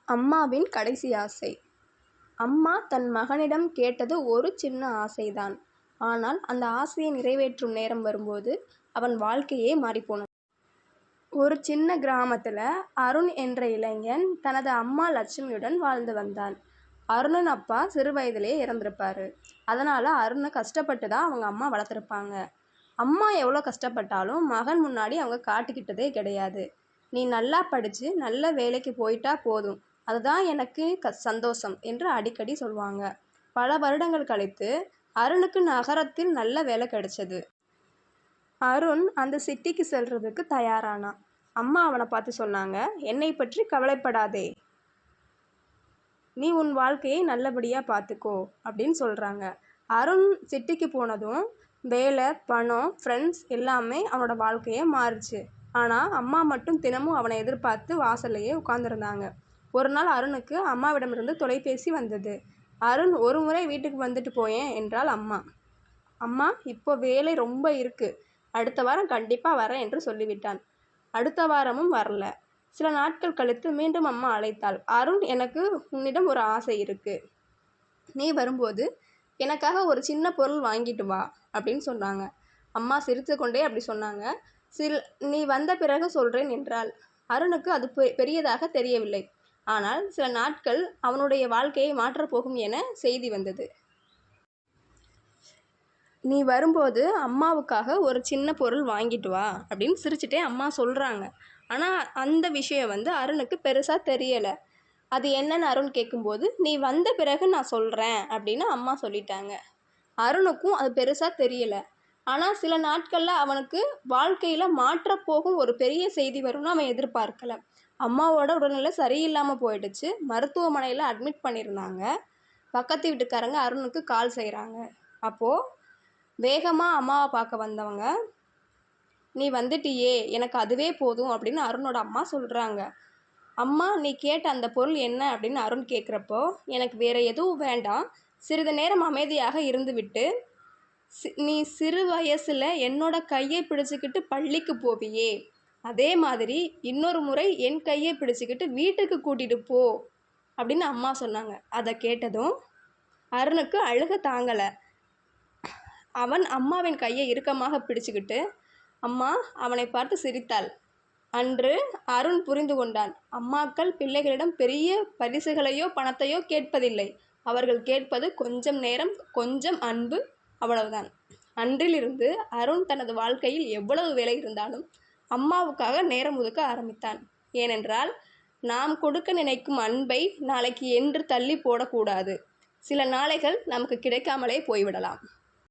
அம்மாவின் கடைசி ஆசை. அம்மா தன் மகனிடம் கேட்டது ஒரு சின்ன ஆசைதான். ஆனால் அந்த ஆசையை நிறைவேற்றும் நேரம் வரும்போது அவன் வாழ்க்கையே மாறிப்போனது. ஒரு சின்ன கிராமத்துல அருண் என்ற இளைஞன் தனது அம்மா லட்சுமியுடன் வாழ்ந்து வந்தான். அருணின் அப்பா சிறு வயதிலேயே இறந்திருப்பாரு. அதனால அருணை கஷ்டப்பட்டு தான் அவங்க அம்மா வளர்த்துருப்பாங்க. அம்மா எவ்வளோ கஷ்டப்பட்டாலும் மகன் முன்னாடி அவங்க காட்டிக்கிட்டதே கிடையாது. நீ நல்லா படிச்சு நல்ல வேலைக்கு போயிட்டா போதும், அதுதான் எனக்கு சந்தோஷம் என்று அடிக்கடி சொல்வாங்க. பல வருடங்கள் கழித்து அருணுக்கு நகரத்தில் நல்ல வேலை கிடைச்சது. அருண் அந்த சிட்டிக்கு செல்றதுக்கு தயாரானான். அம்மா அவனை பார்த்து சொன்னாங்க, என்னை பற்றி கவலைப்படாதே, நீ உன் வாழ்க்கையை நல்லபடியா பார்த்துக்கோ அப்படின்னு சொல்றாங்க. அருண் சிட்டிக்கு போனதும் வேலை, பணம், ஃப்ரெண்ட்ஸ் எல்லாமே அவனோட வாழ்க்கையே மாறுச்சு. ஆனால் அம்மா மட்டும் தினமும் அவனை எதிர்பார்த்து வாசல்லையே உட்கார்ந்துருந்தாங்க. ஒரு நாள் அருணுக்கு அம்மாவிடமிருந்து தொலைபேசி வந்தது. அருண் ஒரு முறை வீட்டுக்கு வந்துட்டு போயேன் என்றாள் அம்மா. அம்மா, இப்போ வேலை ரொம்ப இருக்கு, அடுத்த வாரம் கண்டிப்பாக வரேன் என்று சொல்லிவிட்டான். அடுத்த வாரமும் வரல. சில நாட்கள் கழித்து மீண்டும் அம்மா அழைத்தாள். அருண், எனக்கு உன்னிடம் ஒரு ஆசை இருக்கு, நீ வரும்போது எனக்காக ஒரு சின்ன பொருள் வாங்கிட்டு வா அப்படின்னு சொன்னாங்க. அம்மா சிரித்து கொண்டே அப்படி சொன்னாங்க. நீ வந்த பிறகு சொல்கிறேன் என்றாள். அருணுக்கு அது பெரியதாக தெரியவில்லை. ஆனால் சில நாட்கள் அவனுடைய வாழ்க்கையை மாற்றப்போகும் என செய்தி வந்தது. நீ வரும்போது அம்மாவுக்காக ஒரு சின்ன பொருள் வாங்கிட்டு வா அப்படின்னு சிரிச்சுட்டே அம்மா சொல்கிறாங்க. ஆனால் அந்த விஷயம் அருணுக்கு பெருசாக தெரியலை. அது என்னன்னு அருண் கேட்கும்போது, நீ வந்த பிறகு நான் சொல்கிறேன் அப்படின்னு அம்மா சொல்லிட்டாங்க. அருணுக்கும் அது பெருசாக தெரியலை. ஆனால் சில நாட்களில் அவனுக்கு வாழ்க்கையில் மாற்றப்போகும் ஒரு பெரிய செய்தி வரும்னு அவன் எதிர்பார்க்கல. அம்மாவோட உடல்நிலை சரியில்லாமல் போயிடுச்சு. மருத்துவமனையில் அட்மிட் பண்ணியிருந்தாங்க. பக்கத்து வீட்டுக்காரங்க அருணுக்கு கால் செய்கிறாங்க. அப்போது வேகமாக அம்மாவை பார்க்க வந்தவங்க, நீ வந்துட்டியே, எனக்கு அதுவே போதும் அப்படின்னு அருணோட அம்மா சொல்கிறாங்க. அம்மா, நீ கேட்ட அந்த பொருள் என்ன அப்படின்னு அருண் கேட்குறப்போ, எனக்கு வேறு எதுவும் வேண்டாம், சிறிது நேரம் அமைதியாக இருந்துவிட்டு நீ சிறு வயசில் என்னோட கையை பிடிச்சிக்கிட்டு பள்ளிக்கு போவியே, அதே மாதிரி இன்னொரு முறை என் கையை பிடிச்சிக்கிட்டு வீட்டுக்கு கூட்டிகிட்டு போ அப்படின்னு அம்மா சொன்னாங்க. அதை கேட்டதும் அருணுக்கு அழுக தாங்கலை. அவன் அம்மாவின் கையை இறுக்கமாக பிடிச்சுக்கிட்டு அம்மா அவனை பார்த்து சிரித்தாள். அன்று அருண் புரிந்து கொண்டான். அம்மாக்கள் பிள்ளைகளிடம் பெரிய பரிசுகளையோ பணத்தையோ கேட்பதில்லை. அவர்கள் கேட்பது கொஞ்சம் நேரம், கொஞ்சம் அன்பு, அவ்வளவுதான். அன்றிலிருந்து அருண் தனது வாழ்க்கையில் எவ்வளவு வேலை இருந்தாலும் அம்மாவுக்காக நேரம் ஒதுக்க ஆரம்பித்தான். ஏனென்றால் நாம் கொடுக்க நினைக்கும் அன்பை நாளைக்கு என்று தள்ளி போடக்கூடாது. சில நாளைகள் நமக்கு கிடைக்காமலே போய்விடலாம்.